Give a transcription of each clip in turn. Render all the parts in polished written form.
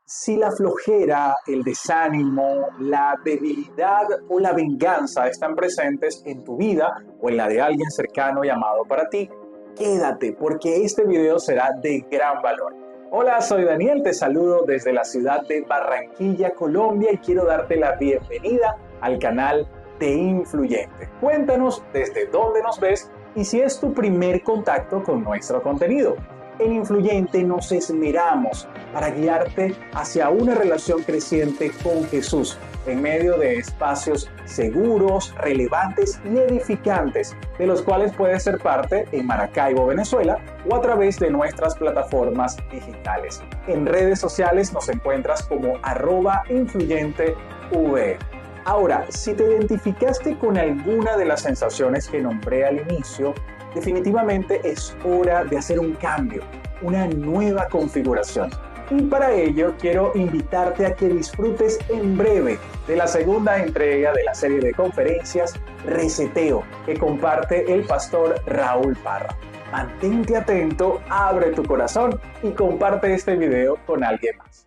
Si la flojera, el desánimo, la debilidad o la venganza están presentes en tu vida o en la de alguien cercano y amado para ti, quédate porque este video será de gran valor. Hola, soy Daniel, te saludo desde la ciudad de Barranquilla, Colombia y quiero darte la bienvenida al canal de Influyente. Cuéntanos desde dónde nos ves y si es tu primer contacto con nuestro contenido. En Influyente nos esmeramos para guiarte hacia una relación creciente con Jesús en medio de espacios seguros, relevantes y edificantes, de los cuales puedes ser parte en Maracaibo, Venezuela, o a través de nuestras plataformas digitales. En redes sociales nos encuentras como @influyentev. Ahora, si te identificaste con alguna de las sensaciones que nombré al inicio, definitivamente es hora de hacer un cambio, una nueva configuración. Y para ello quiero invitarte a que disfrutes en breve de la segunda entrega de la serie de conferencias Reseteo, que comparte el pastor Raúl Parra. Mantente atento, abre tu corazón y comparte este video con alguien más.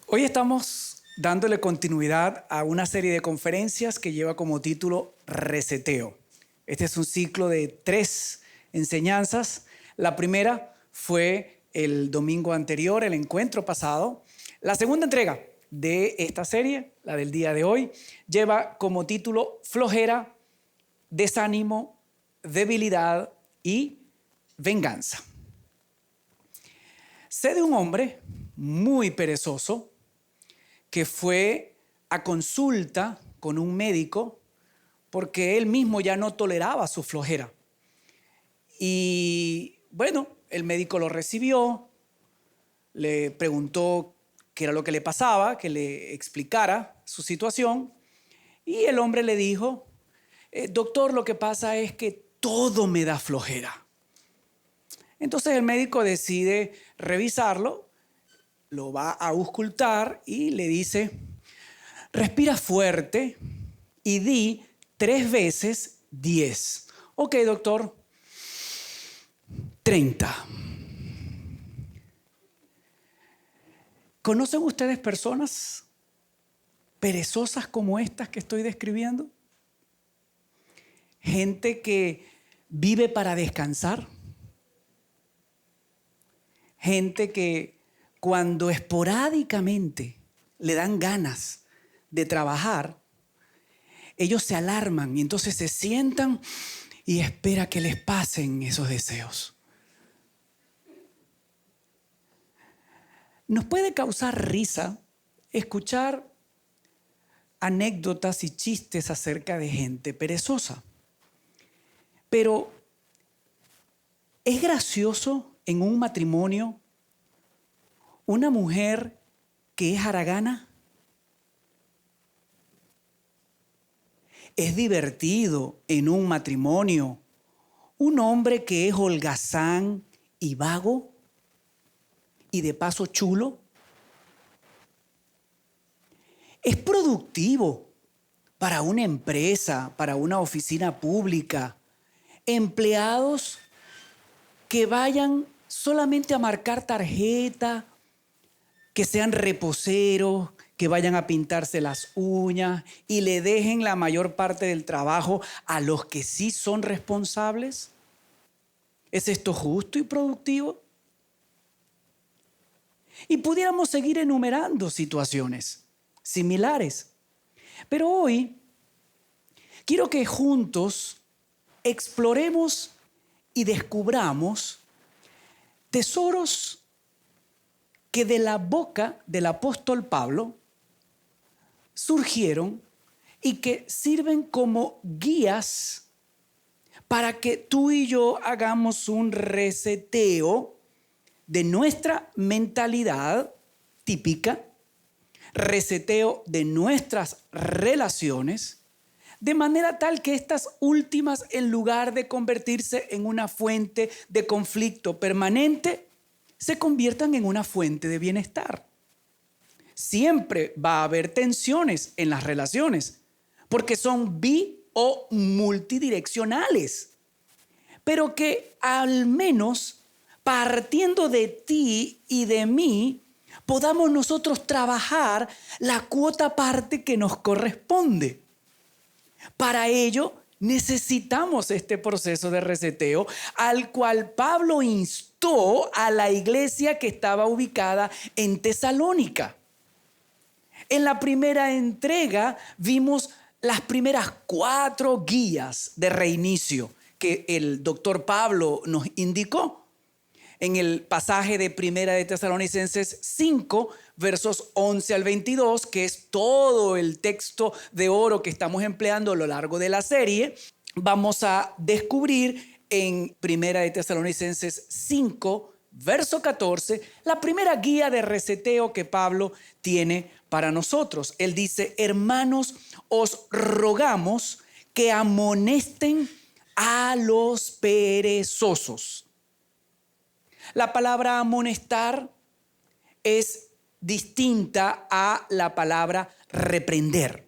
Hoy estamos dándole continuidad a una serie de conferencias que lleva como título Reseteo. Este es un ciclo de 3 enseñanzas. La primera fue el domingo anterior, el encuentro pasado. La segunda entrega de esta serie, la del día de hoy, lleva como título Flojera, Desánimo, Debilidad y Venganza. Sé de un hombre muy perezoso que fue a consulta con un médico porque él mismo ya no toleraba su flojera. Y bueno, el médico lo recibió, le preguntó qué era lo que le pasaba, que le explicara su situación, y el hombre le dijo: doctor, lo que pasa es que todo me da flojera. Entonces el médico decide revisarlo, lo va a auscultar y le dice: respira fuerte y di 3 veces 10. Ok, doctor, 30. ¿Conocen ustedes personas perezosas como estas que estoy describiendo? Gente que vive para descansar. Gente que cuando esporádicamente le dan ganas de trabajar, ellos se alarman y entonces se sientan y esperan que les pasen esos deseos. Nos puede causar risa escuchar anécdotas y chistes acerca de gente perezosa, pero ¿es gracioso en un matrimonio una mujer que es haragana? ¿Es divertido en un matrimonio Un hombre que es holgazán y vago y de paso chulo es productivo para una empresa, para una oficina pública. Empleados que vayan solamente a marcar tarjeta, que sean reposeros, que vayan a pintarse las uñas y le dejen la mayor parte del trabajo a los que sí son responsables. ¿Es esto justo y productivo? Y pudiéramos seguir enumerando situaciones similares. Pero hoy quiero que juntos exploremos y descubramos tesoros que de la boca del apóstol Pablo surgieron y que sirven como guías para que tú y yo hagamos un reseteo de nuestra mentalidad típica, reseteo de nuestras relaciones, de manera tal que estas últimas, en lugar de convertirse en una fuente de conflicto permanente, se conviertan en una fuente de bienestar. Siempre va a haber tensiones en las relaciones, porque son bi o multidireccionales, pero que al menos partiendo de ti y de mí, podamos nosotros trabajar la cuota parte que nos corresponde. Para ello necesitamos este proceso de reseteo al cual Pablo instó a la iglesia que estaba ubicada en Tesalónica. En la primera entrega vimos las primeras 4 guías de reinicio que el doctor Pablo nos indicó. En el pasaje de Primera de Tesalonicenses 5, versos 11 al 22, que es todo el texto de oro que estamos empleando a lo largo de la serie, vamos a descubrir en Primera de Tesalonicenses 5, verso 14, la primera guía de reseteo que Pablo tiene para nosotros. Él dice: hermanos, os rogamos que amonesten a los perezosos. La palabra amonestar es distinta a la palabra reprender.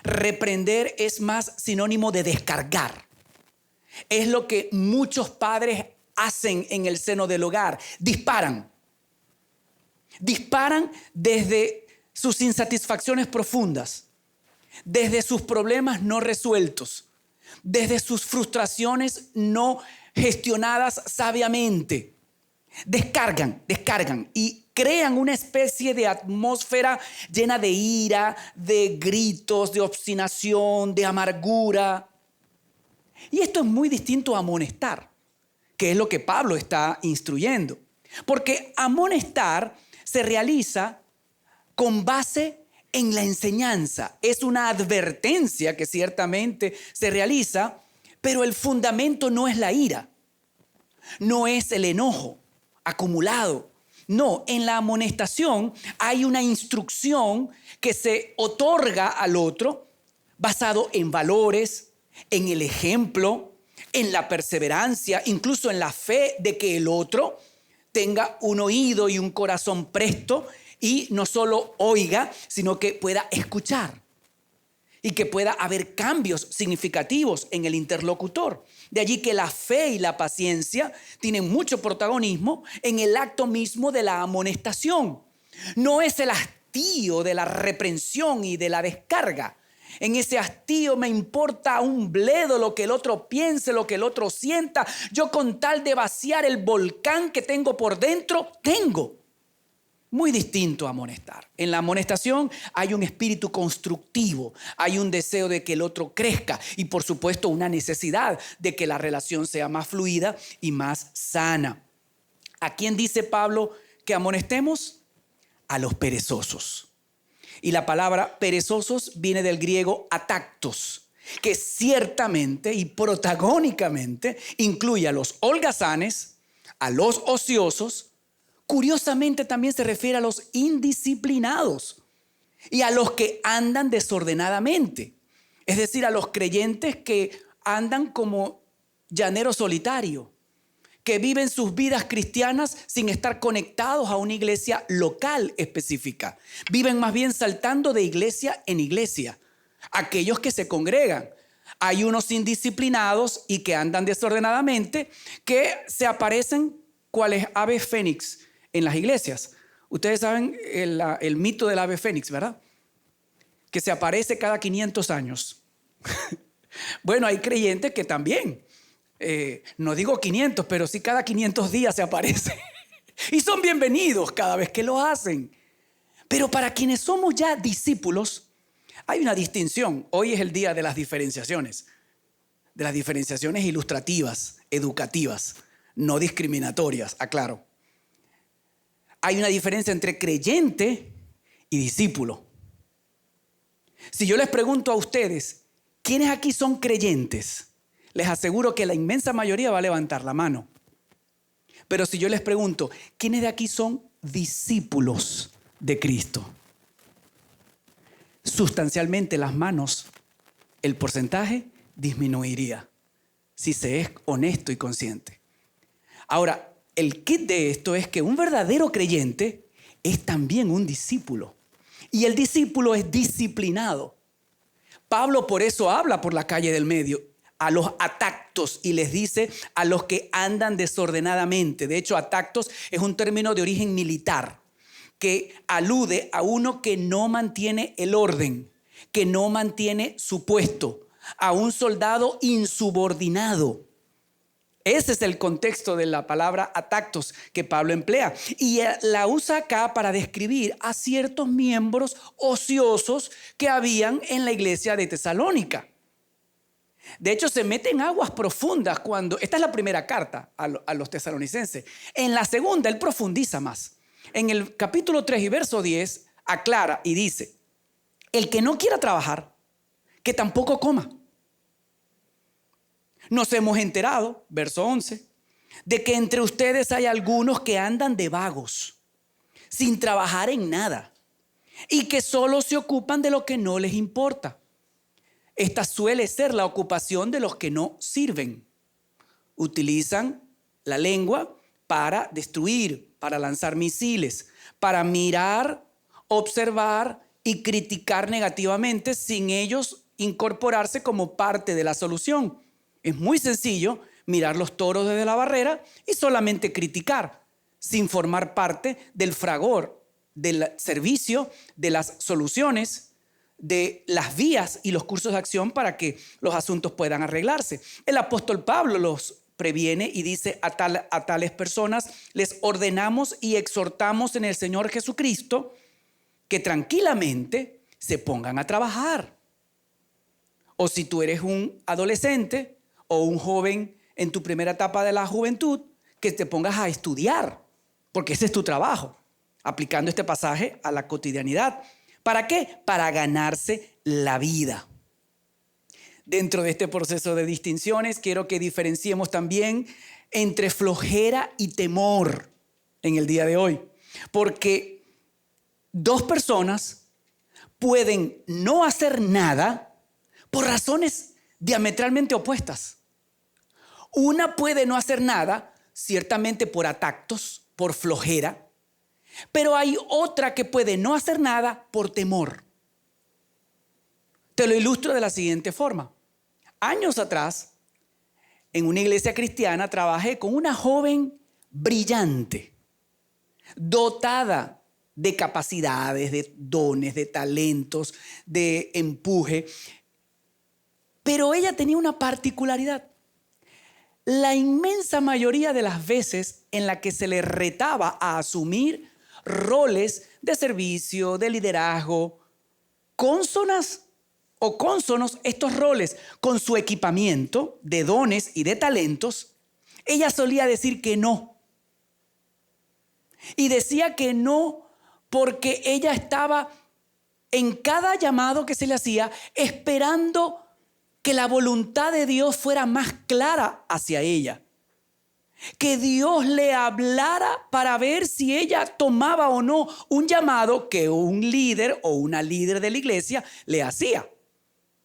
Reprender es más sinónimo de descargar. Es lo que muchos padres hacen en el seno del hogar. Disparan. Disparan desde sus insatisfacciones profundas, desde sus problemas no resueltos, desde sus frustraciones no gestionadas sabiamente. Descargan y crean una especie de atmósfera llena de ira, de gritos, de obstinación, de amargura. Y esto es muy distinto a amonestar, que es lo que Pablo está instruyendo. Porque amonestar se realiza con base en la enseñanza. Es una advertencia que ciertamente se realiza, pero el fundamento no es la ira, no es el enojo acumulado. No, en la amonestación hay una instrucción que se otorga al otro basado en valores, en el ejemplo, en la perseverancia, incluso en la fe de que el otro tenga un oído y un corazón presto y no solo oiga, sino que pueda escuchar y que pueda haber cambios significativos en el interlocutor. De allí que la fe y la paciencia tienen mucho protagonismo en el acto mismo de la amonestación. No es el hastío de la reprensión y de la descarga. En ese hastío me importa un bledo lo que el otro piense, lo que el otro sienta. Yo, con tal de vaciar el volcán que tengo por dentro, tengo. Muy distinto a amonestar. En la amonestación hay un espíritu constructivo, hay un deseo de que el otro crezca y, por supuesto, una necesidad de que la relación sea más fluida y más sana. ¿A quién dice Pablo que amonestemos? A los perezosos. Y la palabra perezosos viene del griego atactos, que ciertamente y protagónicamente incluye a los holgazanes, a los ociosos. Curiosamente también se refiere a los indisciplinados y a los que andan desordenadamente. Es decir, a los creyentes que andan como llanero solitario, que viven sus vidas cristianas sin estar conectados a una iglesia local específica. Viven más bien saltando de iglesia en iglesia. Aquellos que se congregan. Hay unos indisciplinados y que andan desordenadamente, que se aparecen cuales aves fénix en las iglesias. Ustedes saben el mito del ave fénix, ¿verdad? Que se aparece cada 500 años. Bueno, hay creyentes que también, no digo 500, pero sí cada 500 días se aparece. Y son bienvenidos cada vez que lo hacen. Pero para quienes somos ya discípulos, hay una distinción. Hoy es el día de las diferenciaciones ilustrativas, educativas, no discriminatorias, aclaro. Hay una diferencia entre creyente y discípulo. Si yo les pregunto a ustedes, ¿quiénes aquí son creyentes? Les aseguro que la inmensa mayoría va a levantar la mano. Pero si yo les pregunto, ¿quiénes de aquí son discípulos de Cristo? Sustancialmente las manos, el porcentaje disminuiría si se es honesto y consciente. Ahora, el kit de esto es que un verdadero creyente es también un discípulo. Y el discípulo es disciplinado. Pablo por eso habla por la calle del medio a los atactos y les dice a los que andan desordenadamente. De hecho, atactos es un término de origen militar que alude a uno que no mantiene el orden, que no mantiene su puesto, a un soldado insubordinado. Ese es el contexto de la palabra atactos que Pablo emplea. Y la usa acá para describir a ciertos miembros ociosos que habían en la iglesia de Tesalónica. De hecho, se mete en aguas profundas cuando... Esta es la primera carta a los tesalonicenses. En la segunda, él profundiza más. En el capítulo 3 y verso 10, aclara y dice: el que no quiera trabajar, que tampoco coma. Nos hemos enterado, verso 11, de que entre ustedes hay algunos que andan de vagos, sin trabajar en nada, y que solo se ocupan de lo que no les importa. Esta suele ser la ocupación de los que no sirven. Utilizan la lengua para destruir, para lanzar misiles, para mirar, observar y criticar negativamente sin ellos incorporarse como parte de la solución. Es muy sencillo mirar los toros desde la barrera y solamente criticar, sin formar parte del fragor, del servicio, de las soluciones, de las vías y los cursos de acción para que los asuntos puedan arreglarse. El apóstol Pablo los previene y dice a tales personas: les ordenamos y exhortamos en el Señor Jesucristo que tranquilamente se pongan a trabajar. O si tú eres un adolescente o un joven en tu primera etapa de la juventud, que te pongas a estudiar, porque ese es tu trabajo, aplicando este pasaje a la cotidianidad. ¿Para qué? Para ganarse la vida. Dentro de este proceso de distinciones, quiero que diferenciemos también entre flojera y temor en el día de hoy. Porque dos personas pueden no hacer nada por razones diametralmente opuestas. Una puede no hacer nada, ciertamente por atactos, por flojera, pero hay otra que puede no hacer nada por temor. Te lo ilustro de la siguiente forma. Años atrás, en una iglesia cristiana, trabajé con una joven brillante, dotada de capacidades, de dones, de talentos, de empuje. Pero ella tenía una particularidad. La inmensa mayoría de las veces en la que se le retaba a asumir roles de servicio, de liderazgo, cónsonos estos roles con su equipamiento de dones y de talentos, ella solía decir que no. Y decía que no porque ella estaba en cada llamado que se le hacía esperando que la voluntad de Dios fuera más clara hacia ella. Que Dios le hablara para ver si ella tomaba o no un llamado que un líder o una líder de la iglesia le hacía.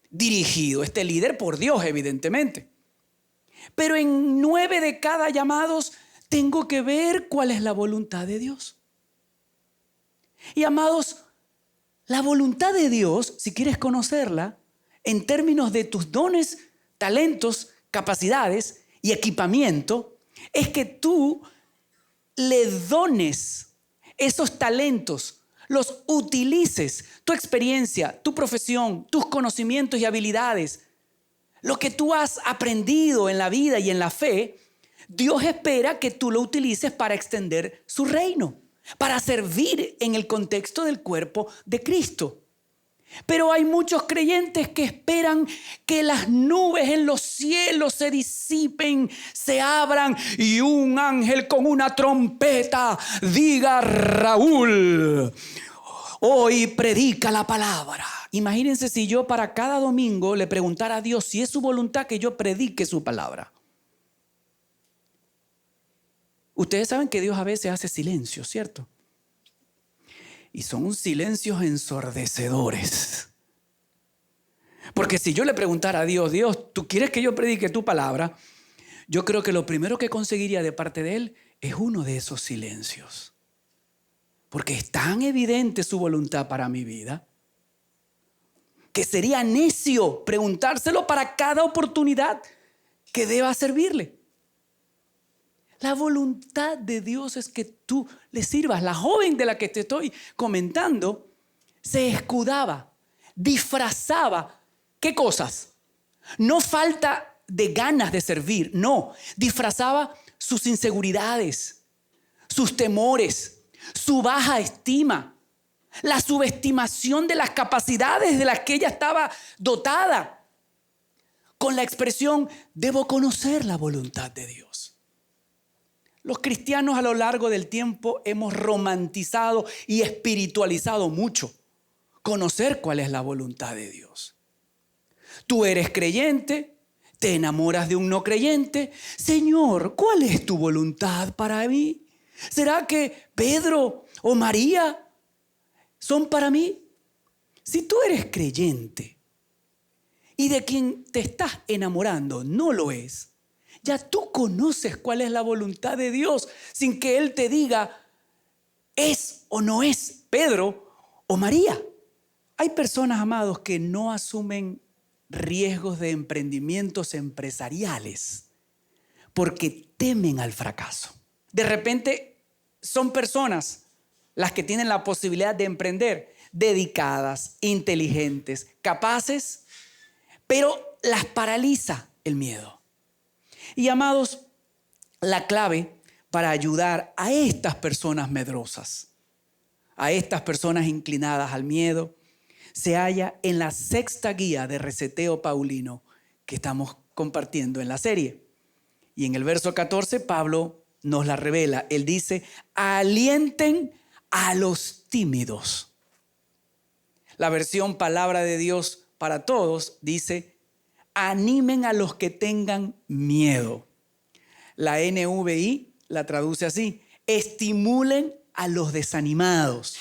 Dirigido este líder por Dios, evidentemente. Pero en 9 de cada llamados tengo que ver cuál es la voluntad de Dios. Y amados, la voluntad de Dios, si quieres conocerla, en términos de tus dones, talentos, capacidades y equipamiento, es que tú le dones esos talentos, los utilices, tu experiencia, tu profesión, tus conocimientos y habilidades, lo que tú has aprendido en la vida y en la fe, Dios espera que tú lo utilices para extender su reino, para servir en el contexto del cuerpo de Cristo. Pero hay muchos creyentes que esperan que las nubes en los cielos se disipen, se abran y un ángel con una trompeta diga: Raúl, hoy predica la palabra. Imagínense si yo para cada domingo le preguntara a Dios si es su voluntad que yo predique su palabra. Ustedes saben que Dios a veces hace silencio, ¿cierto? Y son silencios ensordecedores. Porque si yo le preguntara a Dios: Dios, ¿tú quieres que yo predique tu palabra? Yo creo que lo primero que conseguiría de parte de Él es uno de esos silencios. Porque es tan evidente su voluntad para mi vida que sería necio preguntárselo para cada oportunidad que deba servirle. La voluntad de Dios es que tú le sirvas. La joven de la que te estoy comentando se escudaba, disfrazaba. ¿Qué cosas? No falta de ganas de servir, no. Disfrazaba sus inseguridades, sus temores, su baja estima, la subestimación de las capacidades de las que ella estaba dotada, con la expresión: debo conocer la voluntad de Dios. Los cristianos a lo largo del tiempo hemos romantizado y espiritualizado mucho conocer cuál es la voluntad de Dios. Tú eres creyente, te enamoras de un no creyente. Señor, ¿cuál es tu voluntad para mí? ¿Será que Pedro o María son para mí? Si tú eres creyente y de quien te estás enamorando no lo es, ya tú conoces cuál es la voluntad de Dios sin que Él te diga es o no es Pedro o María. Hay personas, amados, que no asumen riesgos de emprendimientos empresariales porque temen al fracaso. De repente son personas las que tienen la posibilidad de emprender, dedicadas, inteligentes, capaces, pero las paraliza el miedo. Y amados, la clave para ayudar a estas personas medrosas, a estas personas inclinadas al miedo, se halla en la 6ª guía de reseteo paulino que estamos compartiendo en la serie. Y en el verso 14, Pablo nos la revela. Él dice: alienten a los tímidos. La versión Palabra de Dios para Todos dice: animen a los que tengan miedo. La NVI la traduce así: estimulen a los desanimados.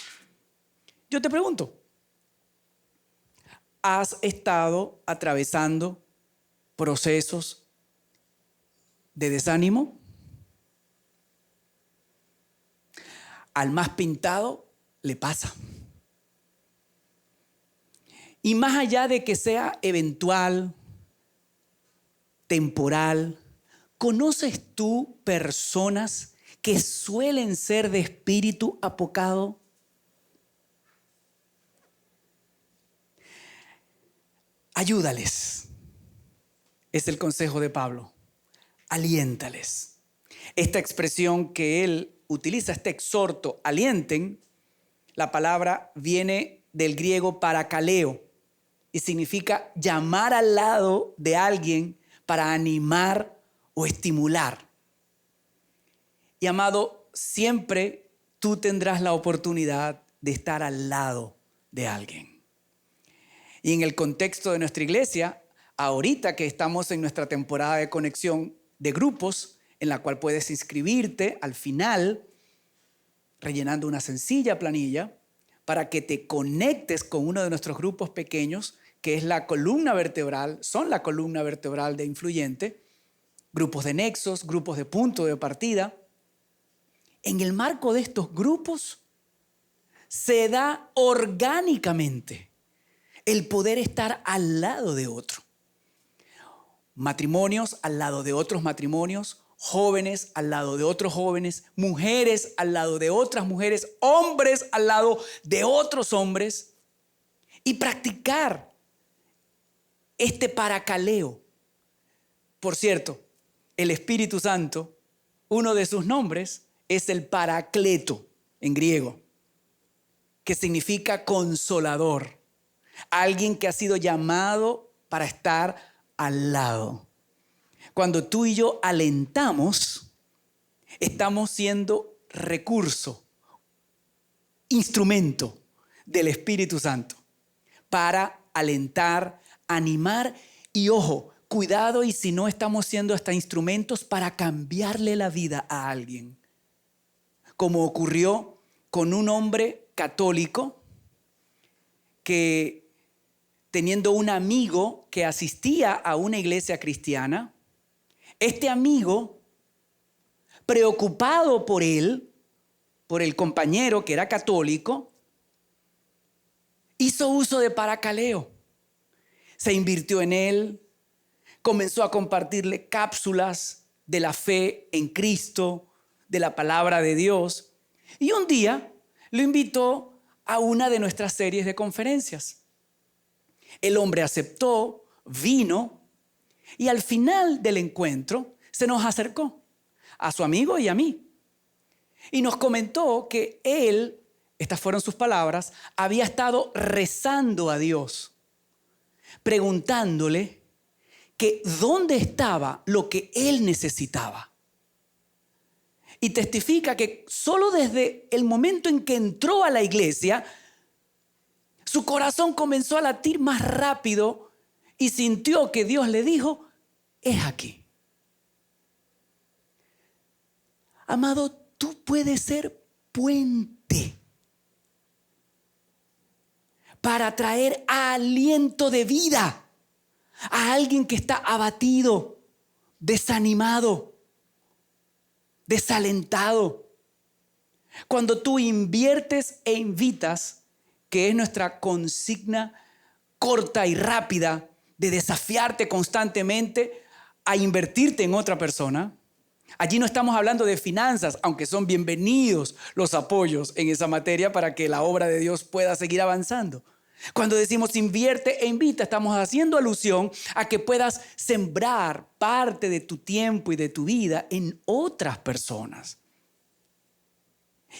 Yo te pregunto, ¿has estado atravesando procesos de desánimo? Al más pintado le pasa. Y más allá de que sea eventual, temporal, ¿conoces tú personas que suelen ser de espíritu apocado? Ayúdales. Es el consejo de Pablo. Aliéntales. Esta expresión que él utiliza, este exhorto, alienten, la palabra viene del griego parakaleo y significa llamar al lado de alguien para animar o estimular. Y amado, siempre tú tendrás la oportunidad de estar al lado de alguien. Y en el contexto de nuestra iglesia, ahorita que estamos en nuestra temporada de conexión de grupos, en la cual puedes inscribirte al final, rellenando una sencilla planilla, para que te conectes con uno de nuestros grupos pequeños, que es la columna vertebral, son la columna vertebral de Influyente, grupos de nexos, grupos de punto de partida. En el marco de estos grupos se da orgánicamente el poder estar al lado de otro. Matrimonios al lado de otros matrimonios, jóvenes al lado de otros jóvenes, mujeres al lado de otras mujeres, hombres al lado de otros hombres, y practicar este paracaleo. Por cierto, el Espíritu Santo, uno de sus nombres es el Paracleto en griego, que significa consolador, alguien que ha sido llamado para estar al lado. Cuando tú y yo alentamos, estamos siendo recurso, instrumento del Espíritu Santo para alentar, animar y, ojo, cuidado, y si no, estamos siendo hasta instrumentos para cambiarle la vida a alguien. Como ocurrió con un hombre católico que, teniendo un amigo que asistía a una iglesia cristiana, este amigo, preocupado por él, por el compañero que era católico, hizo uso de paracaleo. Se invirtió en él, comenzó a compartirle cápsulas de la fe en Cristo, de la palabra de Dios, y un día lo invitó a una de nuestras series de conferencias. El hombre aceptó, vino, y al final del encuentro se nos acercó a su amigo y a mí. Y nos comentó que él, estas fueron sus palabras, había estado rezando a Dios, preguntándole que dónde estaba lo que él necesitaba. Y testifica que solo desde el momento en que entró a la iglesia, su corazón comenzó a latir más rápido y sintió que Dios le dijo: es aquí. Amado, tú puedes ser puente para traer aliento de vida a alguien que está abatido, desanimado, desalentado. Cuando tú inviertes e invitas, que es nuestra consigna corta y rápida de desafiarte constantemente a invertirte en otra persona. Allí no estamos hablando de finanzas, aunque son bienvenidos los apoyos en esa materia para que la obra de Dios pueda seguir avanzando. Cuando decimos invierte e invita, estamos haciendo alusión a que puedas sembrar parte de tu tiempo y de tu vida en otras personas.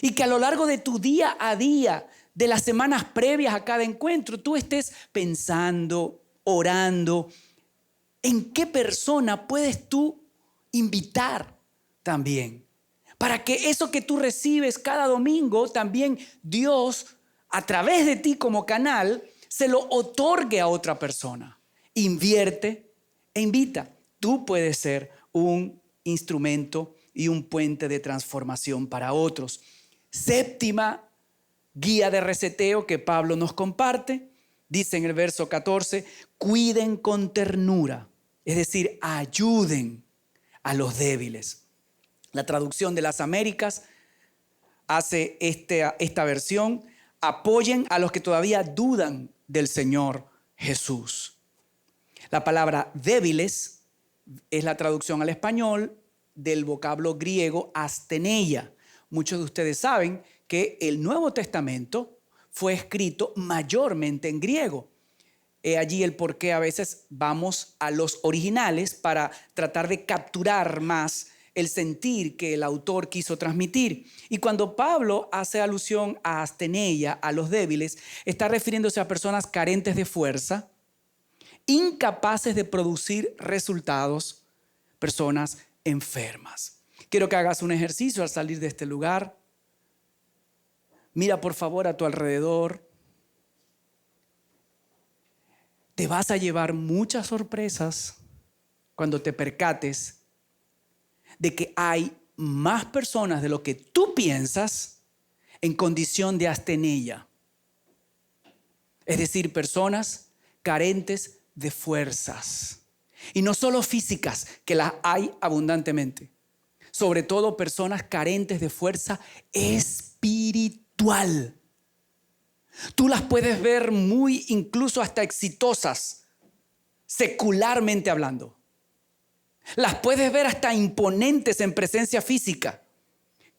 Y que a lo largo de tu día a día, de las semanas previas a cada encuentro, tú estés pensando, orando, en qué persona puedes tú invitar también. Para que eso que tú recibes cada domingo, también Dios, a través de ti como canal, se lo otorgue a otra persona. Invierte e invita. Tú puedes ser un instrumento y un puente de transformación para otros. Séptima guía de reseteo que Pablo nos comparte, dice en el verso 14, cuiden con ternura, es decir, ayuden a los débiles. La traducción de las Américas hace esta versión: apoyen a los que todavía dudan del Señor Jesús. La palabra débiles es la traducción al español del vocablo griego asteneia. Muchos de ustedes saben que el Nuevo Testamento fue escrito mayormente en griego. He allí el por qué a veces vamos a los originales para tratar de capturar más el sentir que el autor quiso transmitir. Y cuando Pablo hace alusión a asteneia, a los débiles, está refiriéndose a personas carentes de fuerza, incapaces de producir resultados, personas enfermas. Quiero que hagas un ejercicio al salir de este lugar. Mira por favor a tu alrededor. Te vas a llevar muchas sorpresas cuando te percates de que hay más personas de lo que tú piensas en condición de asteneia. Es decir, personas carentes de fuerzas, Y no solo físicas, que las hay abundantemente. Sobre todo personas carentes de fuerza espiritual. Tú las puedes ver incluso hasta exitosas, secularmente hablando. Las puedes ver hasta imponentes en presencia física.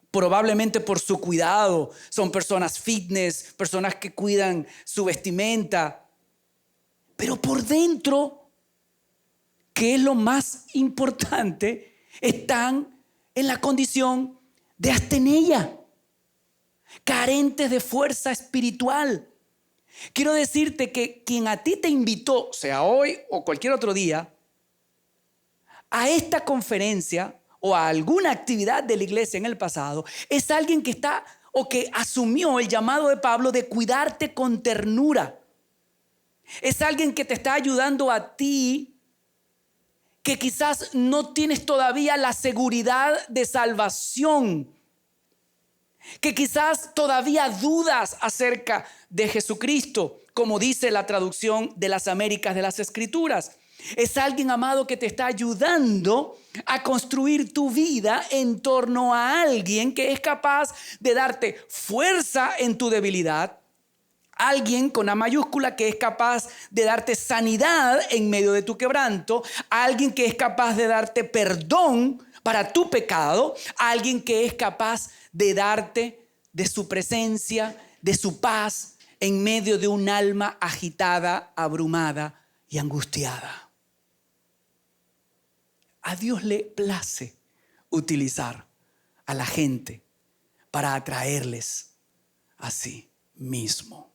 Probablemente por su cuidado. Son personas fitness, personas que cuidan su vestimenta. Pero por dentro, que es lo más importante, están en la condición de abstenella, carentes de fuerza espiritual. Quiero decirte que quien a ti te invitó, sea hoy o cualquier otro día, a esta conferencia o a alguna actividad de la iglesia en el pasado, es alguien que está o que asumió el llamado de Pablo de cuidarte con ternura. Es alguien que te está ayudando a ti, que quizás no tienes todavía la seguridad de salvación, que quizás todavía dudas acerca de Jesucristo, como dice la traducción de las Américas de las Escrituras. Es alguien, amado, que te está ayudando a construir tu vida en torno a alguien que es capaz de darte fuerza en tu debilidad. Alguien con A mayúscula que es capaz de darte sanidad en medio de tu quebranto. Alguien que es capaz de darte perdón para tu pecado. Alguien que es capaz de darte de su presencia, de su paz en medio de un alma agitada, abrumada y angustiada. A Dios le place utilizar a la gente para atraerles a sí mismo.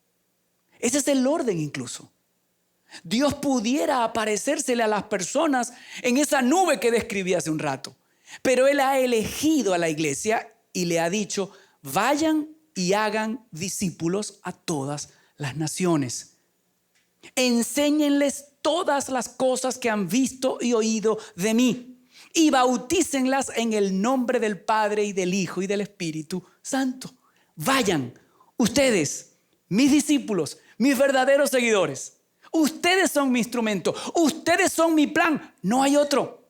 Ese es el orden incluso. Dios pudiera aparecérsele a las personas en esa nube que describí hace un rato. Pero Él ha elegido a la iglesia y le ha dicho, vayan y hagan discípulos a todas las naciones. Enséñenles todas las cosas que han visto y oído de mí. Y bautícenlas en el nombre del Padre y del Hijo y del Espíritu Santo. Vayan, ustedes, mis discípulos, mis verdaderos seguidores. Ustedes son mi instrumento. Ustedes son mi plan. No hay otro.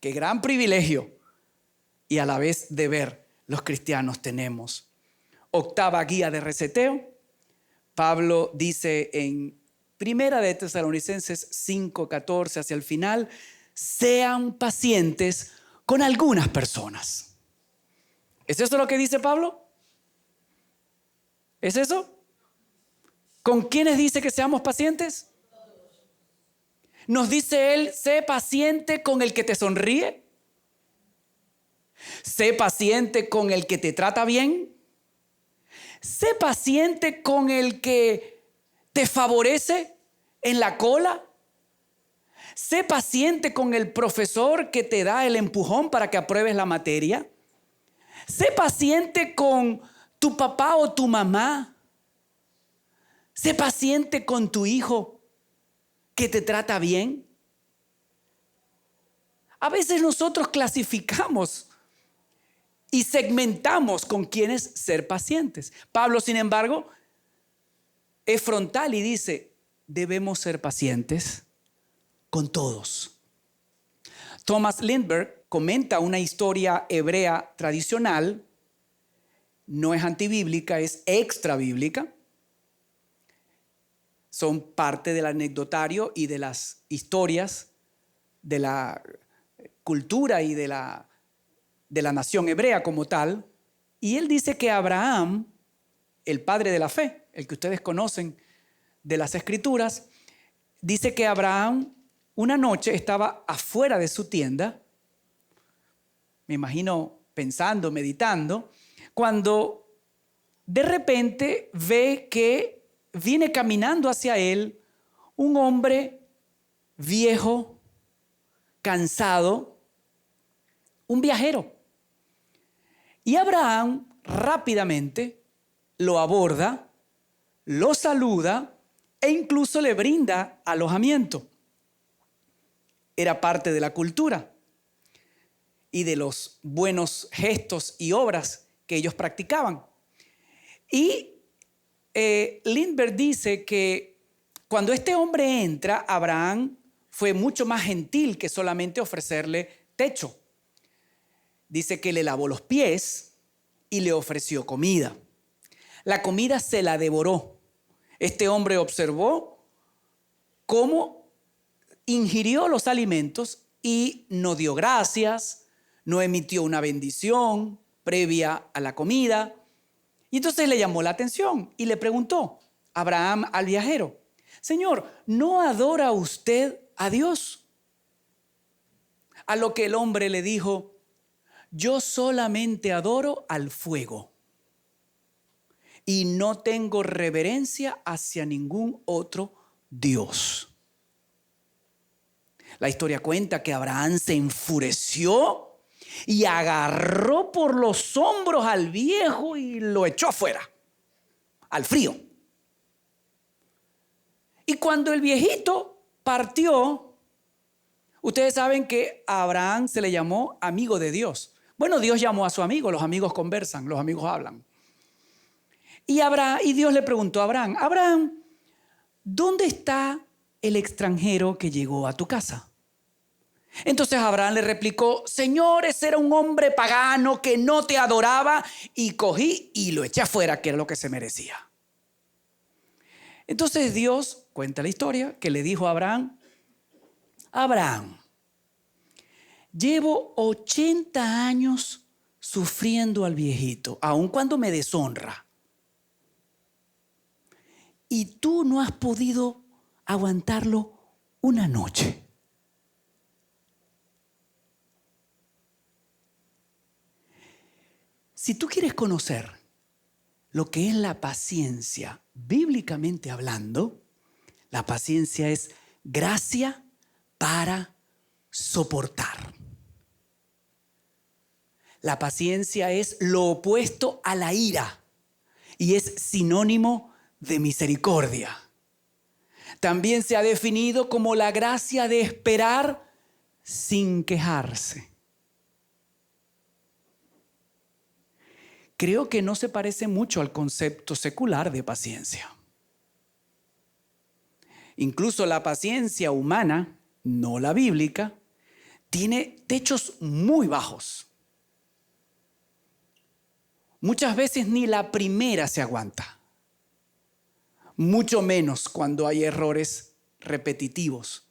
Qué gran privilegio y a la vez deber los cristianos tenemos. Octava guía de reseteo. Pablo dice en Primera de Tesalonicenses 5:14 hacia el final, sean pacientes con algunas personas. ¿Es eso lo que dice Pablo? ¿Es eso? ¿Con quiénes dice que seamos pacientes? Nos dice él, sé paciente con el que te sonríe. Sé paciente con el que te trata bien. Sé paciente con el que te favorece en la cola. Sé paciente con el profesor que te da el empujón para que apruebes la materia. Sé paciente con tu papá o tu mamá. Sé paciente con tu hijo que te trata bien. A veces nosotros clasificamos y segmentamos con quienes ser pacientes. Pablo, sin embargo, es frontal y dice, debemos ser pacientes con todos. Thomas Lindbergh comenta una historia hebrea tradicional, no es antibíblica, es extrabíblica. Son parte del anecdotario y de las historias de la cultura y de la nación hebrea como tal. Y él dice que Abraham, el padre de la fe, el que ustedes conocen de las Escrituras, dice que Abraham una noche estaba afuera de su tienda, me imagino pensando, meditando, cuando de repente ve que viene caminando hacia él un hombre viejo, cansado, un viajero. Y Abraham rápidamente lo aborda, lo saluda e incluso le brinda alojamiento. Era parte de la cultura y de los buenos gestos y obras que ellos practicaban. Y Lindbergh dice que cuando este hombre entra, Abraham fue mucho más gentil que solamente ofrecerle techo. Dice que le lavó los pies y le ofreció comida. La comida se la devoró. Este hombre observó cómo ingirió los alimentos y no dio gracias, no emitió una bendición previa a la comida. Y entonces le llamó la atención y le preguntó a Abraham al viajero: Señor, ¿no adora usted a Dios? A lo que el hombre le dijo: yo solamente adoro al fuego y no tengo reverencia hacia ningún otro Dios. La historia cuenta que Abraham se enfureció y agarró por los hombros al viejo y lo echó afuera, al frío. Y cuando el viejito partió, ustedes saben que a Abraham se le llamó amigo de Dios. Bueno, Dios llamó a su amigo, los amigos conversan, los amigos hablan. Y Dios le preguntó a Abraham: Abraham, ¿dónde está el extranjero que llegó a tu casa? Entonces Abraham le replicó: Señor, ese era un hombre pagano que no te adoraba, y cogí y lo eché afuera, que era lo que se merecía. Entonces Dios cuenta la historia que le dijo a Abraham: Abraham, llevo 80 años sufriendo al viejito, aun cuando me deshonra. Y tú no has podido aguantarlo una noche. Si tú quieres conocer lo que es la paciencia, bíblicamente hablando, la paciencia es gracia para soportar. La paciencia es lo opuesto a la ira y es sinónimo de misericordia. También se ha definido como la gracia de esperar sin quejarse. Creo que no se parece mucho al concepto secular de paciencia. Incluso la paciencia humana, no la bíblica, tiene techos muy bajos. Muchas veces ni la primera se aguanta. Mucho menos cuando hay errores repetitivos.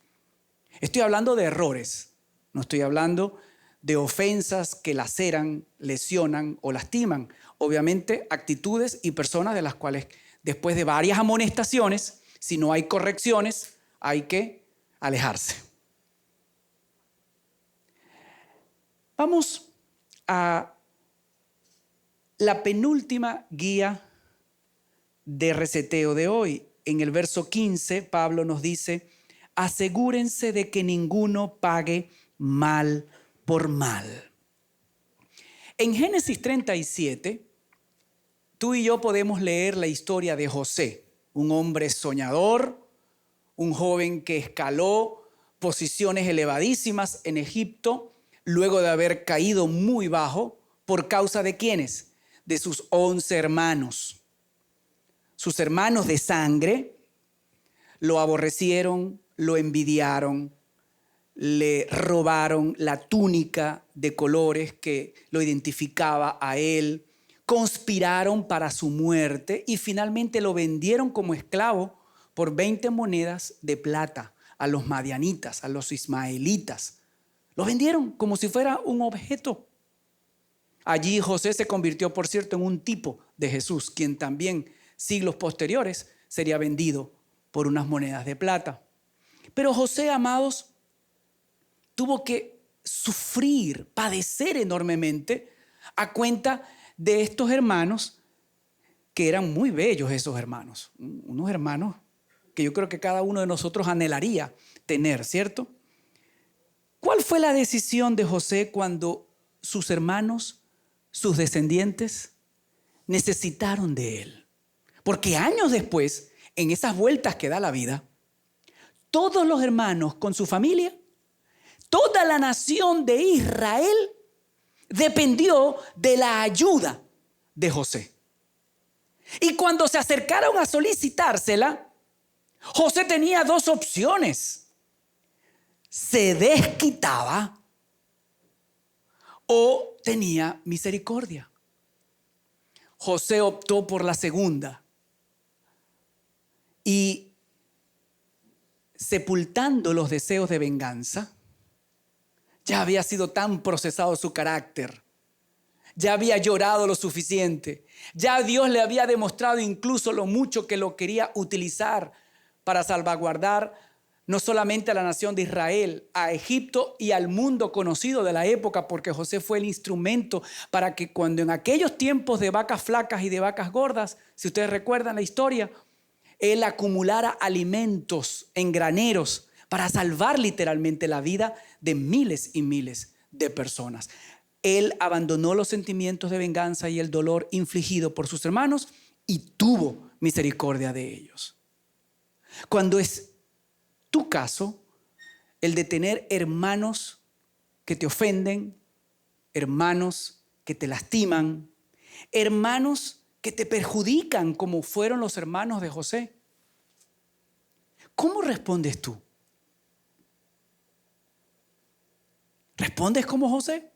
Estoy hablando de errores, no estoy hablando de ofensas que laceran, lesionan o lastiman. Obviamente, actitudes y personas de las cuales después de varias amonestaciones, si no hay correcciones, hay que alejarse. Vamos a la penúltima guía de reseteo de hoy. En el verso 15, Pablo nos dice: asegúrense de que ninguno pague mal por mal. En Génesis 37, tú y yo podemos leer la historia de José, un hombre soñador, un joven que escaló posiciones elevadísimas en Egipto, luego de haber caído muy bajo, ¿por causa de quiénes? De sus 11 hermanos. Sus hermanos de sangre lo aborrecieron, lo envidiaron, le robaron la túnica de colores que lo identificaba a él, conspiraron para su muerte y finalmente lo vendieron como esclavo por 20 monedas de plata a los madianitas, a los ismaelitas. Lo vendieron como si fuera un objeto. Allí José se convirtió, por cierto, en un tipo de Jesús, quien también siglos posteriores sería vendido por unas monedas de plata. Pero José, amados, tuvo que sufrir, padecer enormemente a cuenta de estos hermanos, que eran muy bellos esos hermanos. Unos hermanos que yo creo que cada uno de nosotros anhelaría tener, ¿cierto? ¿Cuál fue la decisión de José cuando sus hermanos, sus descendientes, necesitaron de él? Porque años después, en esas vueltas que da la vida, todos los hermanos con su familia, toda la nación de Israel dependió de la ayuda de José. Y cuando se acercaron a solicitársela, José tenía dos opciones: se desquitaba o tenía misericordia. José optó por la segunda y, sepultando los deseos de venganza, ya había sido tan procesado su carácter, ya había llorado lo suficiente, ya Dios le había demostrado incluso lo mucho que lo quería utilizar para salvaguardar no solamente a la nación de Israel, a Egipto y al mundo conocido de la época, porque José fue el instrumento para que cuando en aquellos tiempos de vacas flacas y de vacas gordas, si ustedes recuerdan la historia, él acumulara alimentos en graneros para salvar literalmente la vida de miles y miles de personas. Él abandonó los sentimientos de venganza y el dolor infligido por sus hermanos y tuvo misericordia de ellos. Cuando es tu caso, el de tener hermanos que te ofenden, hermanos que te lastiman, hermanos que te perjudican como fueron los hermanos de José, ¿cómo respondes tú? ¿Respondes como José?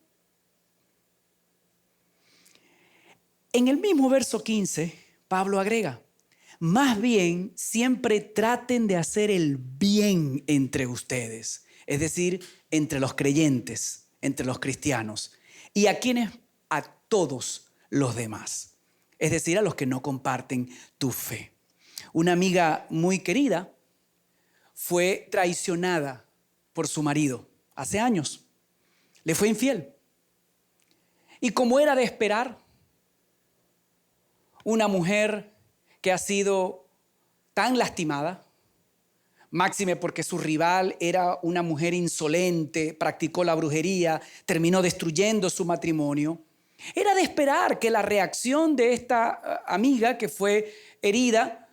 En el mismo verso 15, Pablo agrega: más bien, siempre traten de hacer el bien entre ustedes, es decir, entre los creyentes, entre los cristianos, y a quienes, a todos los demás, es decir, a los que no comparten tu fe. Una amiga muy querida fue traicionada por su marido hace años, le fue infiel, y como era de esperar, una mujer que ha sido tan lastimada, máxime porque su rival era una mujer insolente, practicó la brujería, terminó destruyendo su matrimonio. Era de esperar que la reacción de esta amiga que fue herida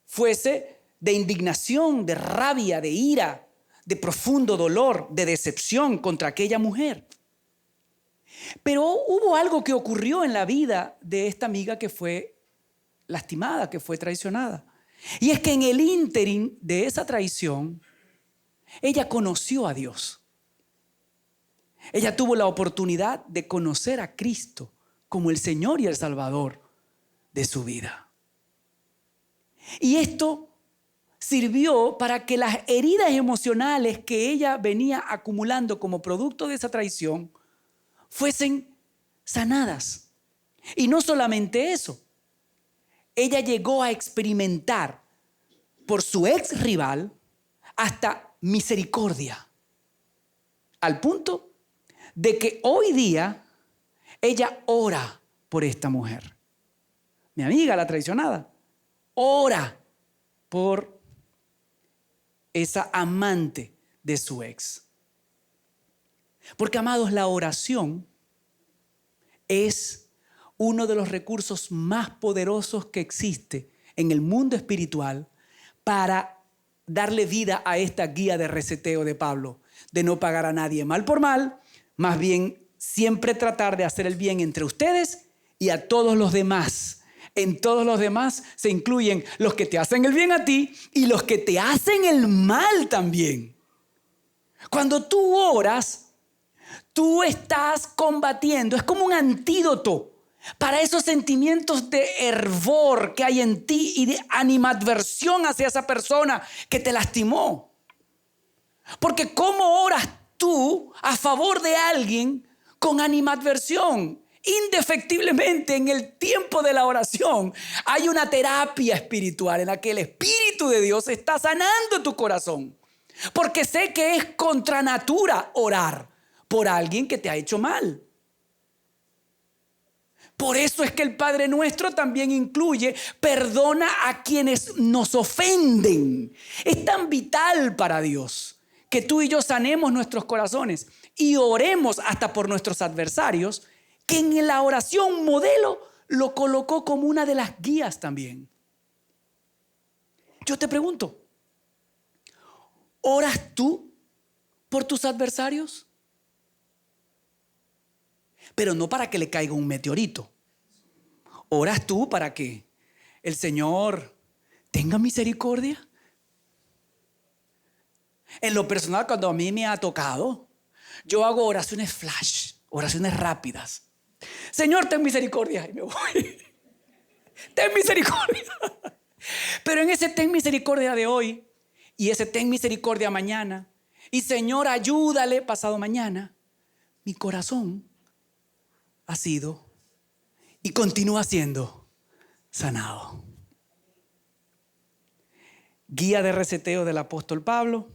fuese de indignación, de rabia, de ira, de profundo dolor, de decepción contra aquella mujer. Pero hubo algo que ocurrió en la vida de esta amiga que fue lastimada, que fue traicionada. Y es que en el ínterin de esa traición, ella conoció a Dios. Ella tuvo la oportunidad de conocer a Cristo como el Señor y el Salvador de su vida. Y esto sirvió para que las heridas emocionales que ella venía acumulando como producto de esa traición fuesen sanadas. Y no solamente eso, ella llegó a experimentar por su ex rival hasta misericordia, al punto de que hoy día ella ora por esta mujer. Mi amiga, la traicionada, ora por esa amante de su ex. Porque, amados, la oración es uno de los recursos más poderosos que existe en el mundo espiritual para darle vida a esta guía de reseteo de Pablo, de no pagar a nadie mal por mal, más bien siempre tratar de hacer el bien entre ustedes y a todos los demás. En todos los demás se incluyen los que te hacen el bien a ti y los que te hacen el mal también. Cuando tú oras, tú estás combatiendo, es como un antídoto para esos sentimientos de hervor que hay en ti y de animadversión hacia esa persona que te lastimó. Porque ¿cómo oras tú a favor de alguien con animadversión? Indefectiblemente en el tiempo de la oración hay una terapia espiritual en la que el Espíritu de Dios está sanando tu corazón. Porque sé que es contra natura orar por alguien que te ha hecho mal. Por eso es que el Padre Nuestro también incluye perdona a quienes nos ofenden. Es tan vital para Dios que tú y yo sanemos nuestros corazones y oremos hasta por nuestros adversarios, que en la oración modelo lo colocó como una de las guías también. Yo te pregunto, ¿oras tú por tus adversarios? Pero no para que le caiga un meteorito. ¿Oras tú para que el Señor tenga misericordia? En lo personal, cuando a mí me ha tocado, yo hago oraciones flash, oraciones rápidas. Señor, ten misericordia. Y me voy. Ten misericordia. Pero en ese ten misericordia de hoy y ese ten misericordia mañana y Señor, ayúdale pasado mañana, mi corazón ha sido y continúa siendo sanado. Guía de reseteo del apóstol Pablo.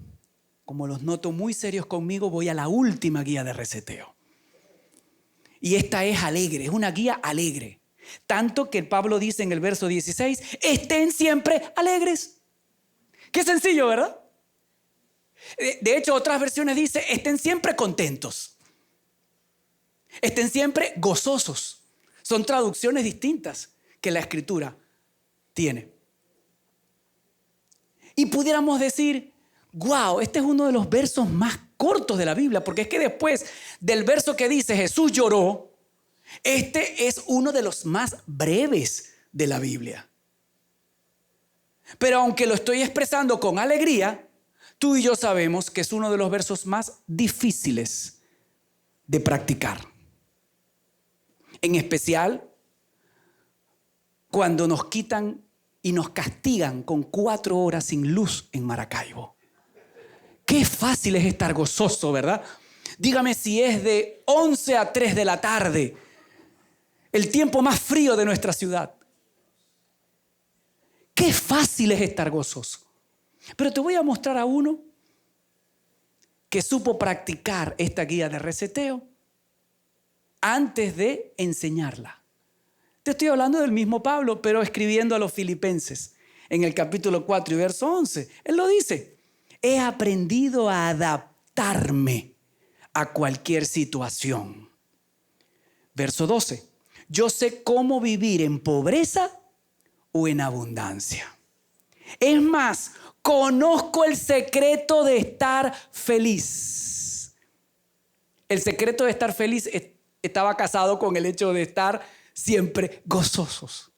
Como los noto muy serios conmigo, voy a la última guía de reseteo. Y esta es alegre, es una guía alegre. Tanto que Pablo dice en el verso 16, estén siempre alegres. Qué sencillo, ¿verdad? De hecho, otras versiones dicen, estén siempre contentos. Estén siempre gozosos. Son traducciones distintas que la Escritura tiene. Y pudiéramos decir, wow, este es uno de los versos más cortos de la Biblia, porque es que después del verso que dice Jesús lloró, este es uno de los más breves de la Biblia. Pero aunque lo estoy expresando con alegría, tú y yo sabemos que es uno de los versos más difíciles de practicar. En especial cuando nos quitan y nos castigan con 4 horas sin luz en Maracaibo. Qué fácil es estar gozoso, ¿verdad? Dígame si es de 11 a 3 de la tarde, el tiempo más frío de nuestra ciudad. Qué fácil es estar gozoso. Pero te voy a mostrar a uno que supo practicar esta guía de reseteo antes de enseñarla. Te estoy hablando del mismo Pablo, pero escribiendo a los Filipenses en el capítulo 4 y verso 11. Él lo dice, he aprendido a adaptarme a cualquier situación. Verso 12, yo sé cómo vivir en pobreza o en abundancia. Es más, conozco el secreto de estar feliz. El secreto de estar feliz estaba casado con el hecho de estar siempre gozosos.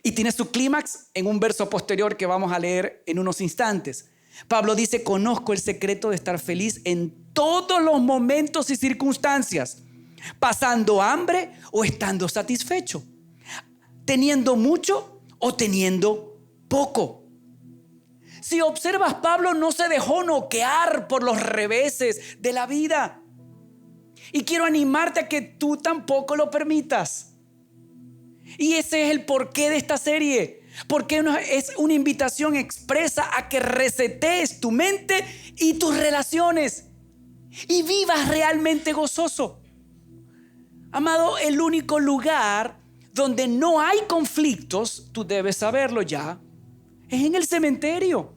Y tiene su clímax en un verso posterior que vamos a leer en unos instantes. Pablo dice, conozco el secreto de estar feliz en todos los momentos y circunstancias, pasando hambre o estando satisfecho, teniendo mucho o teniendo poco. Si observas, Pablo no se dejó noquear por los reveses de la vida. Y quiero animarte a que tú tampoco lo permitas. Y ese es el porqué de esta serie. Porque es una invitación expresa a que resetees tu mente y tus relaciones y vivas realmente gozoso. Amado, el único lugar donde no hay conflictos, tú debes saberlo ya, es en el cementerio.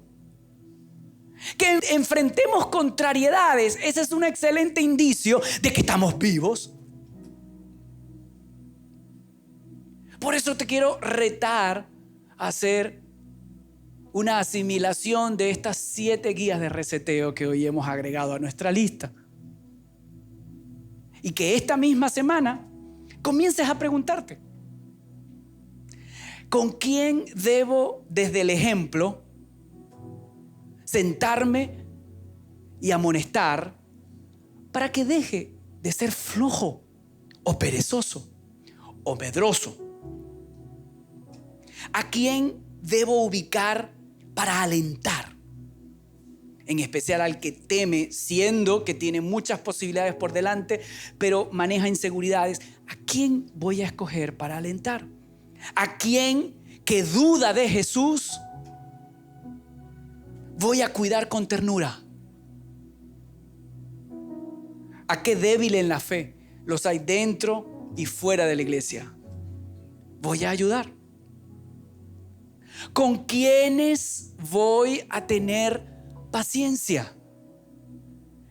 Que enfrentemos contrariedades, ese es un excelente indicio de que estamos vivos. Por eso te quiero retar a hacer una asimilación de estas 7 guías de reseteo que hoy hemos agregado a nuestra lista. Y que esta misma semana comiences a preguntarte, ¿con quién debo desde el ejemplo sentarme y amonestar para que deje de ser flojo o perezoso o medroso? ¿A quién debo ubicar para alentar? En especial al que teme, siendo que tiene muchas posibilidades por delante, pero maneja inseguridades. ¿A quién voy a escoger para alentar? ¿A quién que duda de Jesús voy a cuidar con ternura? ¿A qué débil en la fe los hay dentro y fuera de la iglesia? Voy a ayudar. ¿Con quiénes voy a tener paciencia?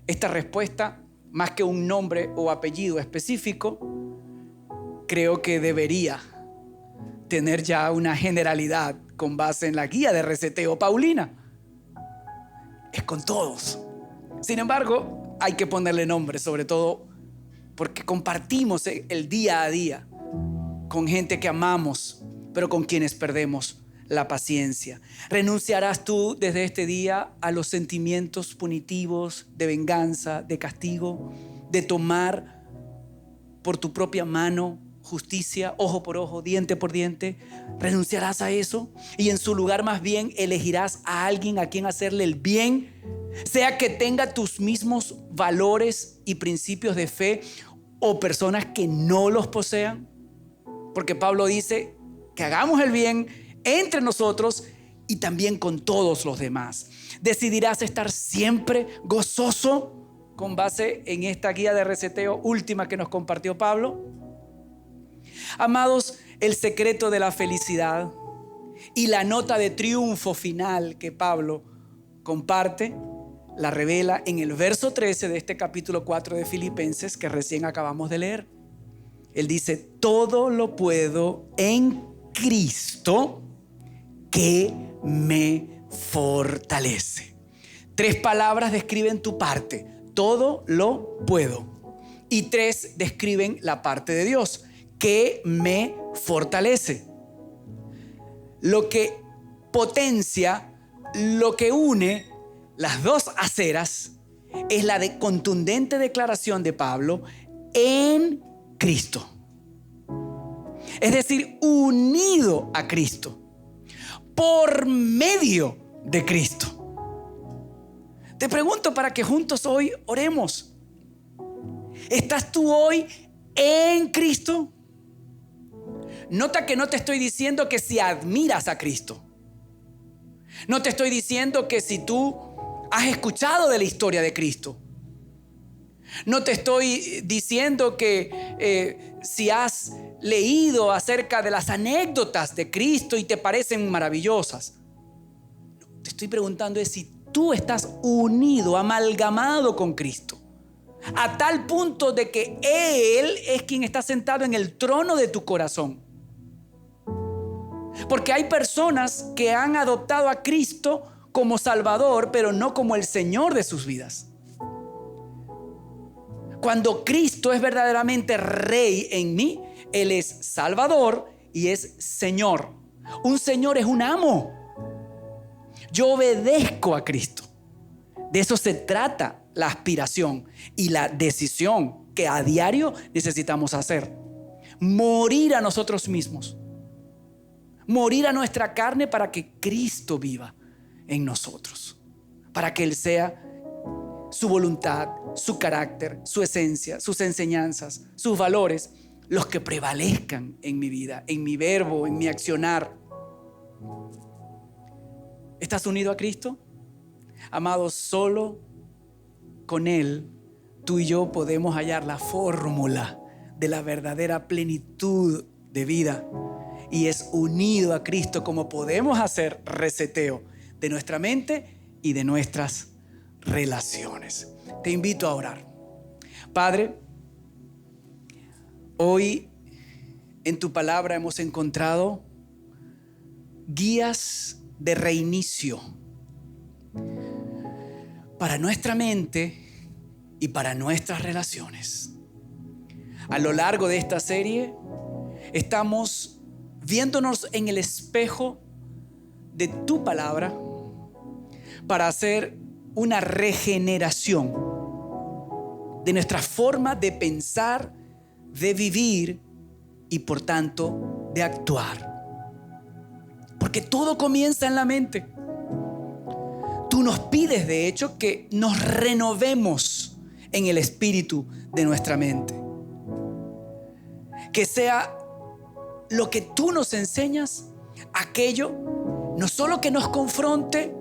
Esta respuesta, más que un nombre o apellido específico, creo que debería tener ya una generalidad con base en la guía de reseteo paulina. Es con todos. Sin embargo, hay que ponerle nombre, sobre todo porque compartimos el día a día con gente que amamos, pero con quienes perdemos la paciencia. ¿Renunciarás tú desde este día a los sentimientos punitivos, de venganza, de castigo, de tomar por tu propia mano justicia, ojo por ojo, diente por diente? ¿Renunciarás a eso? Y en su lugar más bien elegirás a alguien a quien hacerle el bien, sea que tenga tus mismos valores y principios de fe o personas que no los posean. Porque Pablo dice que hagamos el bien entre nosotros y también con todos los demás. ¿Decidirás estar siempre gozoso con base en esta guía de reseteo última que nos compartió Pablo? Amados, el secreto de la felicidad y la nota de triunfo final que Pablo comparte la revela en el verso 13 de este capítulo 4 de Filipenses que recién acabamos de leer. Él dice: todo lo puedo en Cristo que me fortalece. 3 palabras describen tu parte: todo lo puedo. Y 3 describen la parte de Dios: que me fortalece. Lo que potencia, lo que une las dos aceras es la contundente declaración de Pablo: en Cristo. Es decir, unido a Cristo, por medio de Cristo. Te pregunto para que juntos hoy oremos. ¿Estás tú hoy en Cristo? Nota que no te estoy diciendo que si admiras a Cristo. No te estoy diciendo que si tú has escuchado de la historia de Cristo. No te estoy diciendo que si has leído acerca de las anécdotas de Cristo y te parecen maravillosas. Te estoy preguntando es si tú estás unido, amalgamado con Cristo, a tal punto de que Él es quien está sentado en el trono de tu corazón. Porque hay personas que han adoptado a Cristo como Salvador, pero no como el Señor de sus vidas. Cuando Cristo es verdaderamente Rey en mí, Él es Salvador y es Señor. Un Señor es un amo. Yo obedezco a Cristo. De eso se trata la aspiración y la decisión que a diario necesitamos hacer. Morir a nosotros mismos. Morir a nuestra carne para que Cristo viva en nosotros. Para que Él sea su voluntad, su carácter, su esencia, sus enseñanzas, sus valores, los que prevalezcan en mi vida, en mi verbo, en mi accionar. ¿Estás unido a Cristo? Amados, solo con Él, tú y yo podemos hallar la fórmula de la verdadera plenitud de vida. Y es unido a Cristo como podemos hacer reseteo de nuestra mente y de nuestras relaciones. Te invito a orar. Padre, hoy en tu palabra hemos encontrado guías de reinicio para nuestra mente y para nuestras relaciones. A lo largo de esta serie estamos viéndonos en el espejo de tu palabra para hacer una regeneración de nuestra forma de pensar, de vivir y por tanto de actuar. Porque todo comienza en la mente. Tú nos pides, de hecho, que nos renovemos en el espíritu de nuestra mente. Que sea lo que tú nos enseñas, aquello no solo que nos confronte.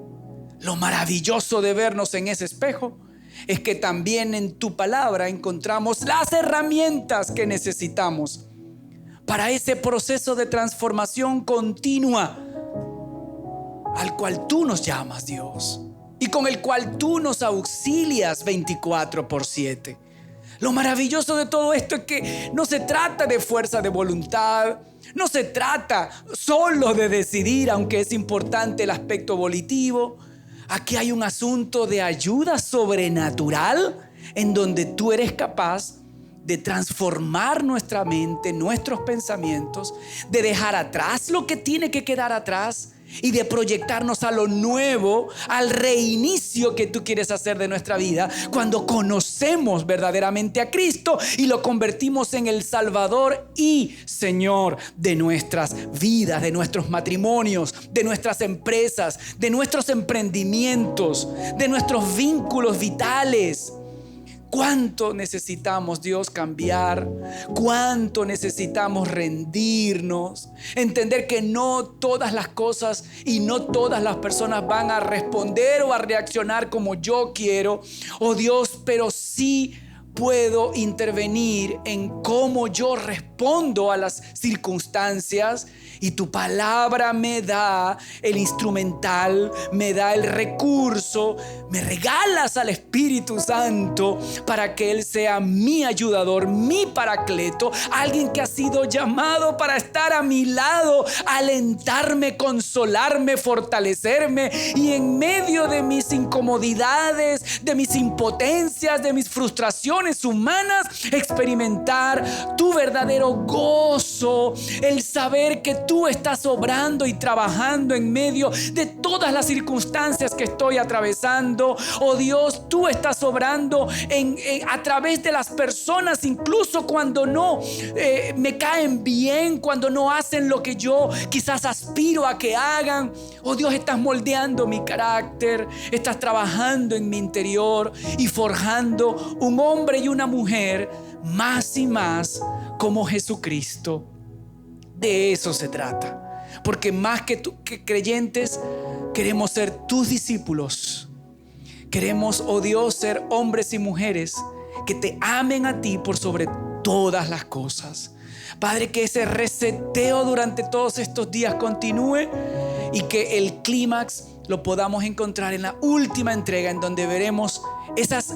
Lo maravilloso de vernos en ese espejo es que también en tu palabra encontramos las herramientas que necesitamos para ese proceso de transformación continua al cual tú nos llamas, Dios, y con el cual tú nos auxilias 24/7. Lo maravilloso de todo esto es que no se trata de fuerza de voluntad, no se trata solo de decidir, aunque es importante el aspecto volitivo. Aquí hay un asunto de ayuda sobrenatural en donde tú eres capaz de transformar nuestra mente, nuestros pensamientos, de dejar atrás lo que tiene que quedar atrás y de proyectarnos a lo nuevo, al reinicio que tú quieres hacer de nuestra vida cuando conocemos verdaderamente a Cristo y lo convertimos en el Salvador y Señor de nuestras vidas, de nuestros matrimonios, de nuestras empresas, de nuestros emprendimientos, de nuestros vínculos vitales. ¿Cuánto necesitamos, Dios, cambiar? ¿Cuánto necesitamos rendirnos? Entender que no todas las cosas y no todas las personas van a responder o a reaccionar como yo quiero. Oh Dios, pero sí puedo intervenir en cómo yo respondo a las circunstancias, y tu palabra me da el instrumental, me da el recurso, me regalas al Espíritu Santo para que Él sea mi ayudador, mi paracleto, alguien que ha sido llamado para estar a mi lado, alentarme, consolarme, fortalecerme, y en medio de mis incomodidades, de mis impotencias, de mis frustraciones humanas, experimentar tu verdadero gozo, el saber que tú estás obrando y trabajando en medio de todas las circunstancias que estoy atravesando. Oh Dios, tú estás obrando a través de las personas, incluso cuando no me caen bien, cuando no hacen lo que yo quizás aspiro a que hagan. Oh Dios, estás moldeando mi carácter, estás trabajando en mi interior y forjando un hombre y una mujer más y más como Jesucristo. De eso se trata, porque más que creyentes, queremos ser tus discípulos. Queremos, oh Dios, ser hombres y mujeres que te amen a ti por sobre todas las cosas. Padre, que ese reseteo durante todos estos días continúe y que el clímax lo podamos encontrar en la última entrega, en donde veremos esas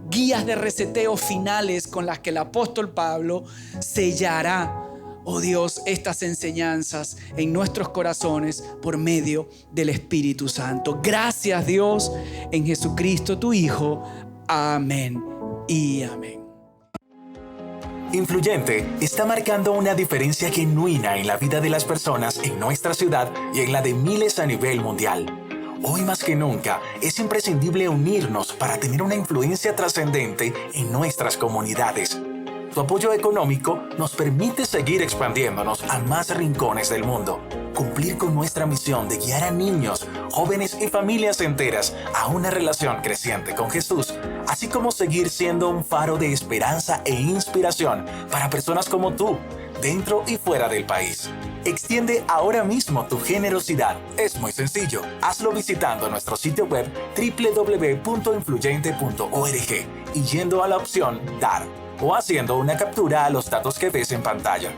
guías de reseteo finales con las que el apóstol Pablo sellará, oh Dios, estas enseñanzas en nuestros corazones por medio del Espíritu Santo. Gracias, Dios, en Jesucristo tu Hijo. Amén y amén. Influyente está marcando una diferencia genuina en la vida de las personas en nuestra ciudad y en la de miles a nivel mundial. Hoy más que nunca es imprescindible unirnos para tener una influencia trascendente en nuestras comunidades. Tu apoyo económico nos permite seguir expandiéndonos a más rincones del mundo, cumplir con nuestra misión de guiar a niños, jóvenes y familias enteras a una relación creciente con Jesús, así como seguir siendo un faro de esperanza e inspiración para personas como tú, dentro y fuera del país. Extiende ahora mismo tu generosidad. Es muy sencillo. Hazlo visitando nuestro sitio web www.influyente.org y yendo a la opción Dar, o haciendo una captura a los datos que ves en pantalla.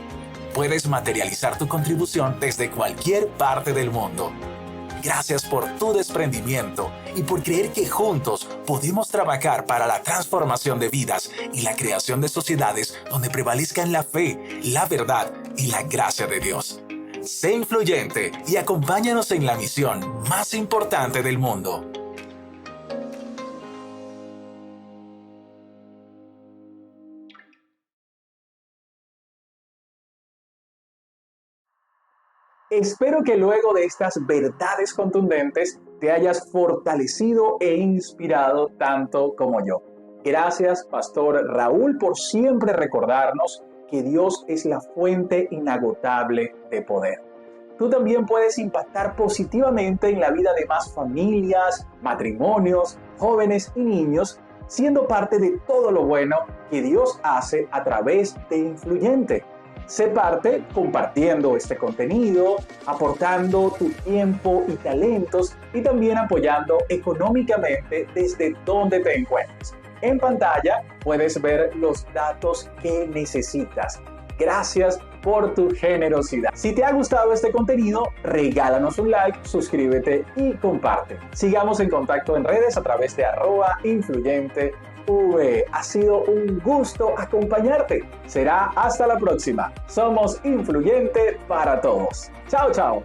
Puedes materializar tu contribución desde cualquier parte del mundo. Gracias por tu desprendimiento y por creer que juntos podemos trabajar para la transformación de vidas y la creación de sociedades donde prevalezcan la fe, la verdad y la gracia de Dios. Sé influyente y acompáñanos en la misión más importante del mundo. Espero que luego de estas verdades contundentes te hayas fortalecido e inspirado tanto como yo. Gracias, Pastor Raúl, por siempre recordarnos que Dios es la fuente inagotable de poder. Tú también puedes impactar positivamente en la vida de más familias, matrimonios, jóvenes y niños, siendo parte de todo lo bueno que Dios hace a través de Influyente. Sé parte compartiendo este contenido, aportando tu tiempo y talentos y también apoyando económicamente desde donde te encuentres. En pantalla puedes ver los datos que necesitas. Gracias por tu generosidad. Si te ha gustado este contenido, regálanos un like, suscríbete y comparte. Sigamos en contacto en redes a través de @influyente. Ha sido un gusto acompañarte. Será hasta la próxima. Somos Influyente para todos. Chao, chao.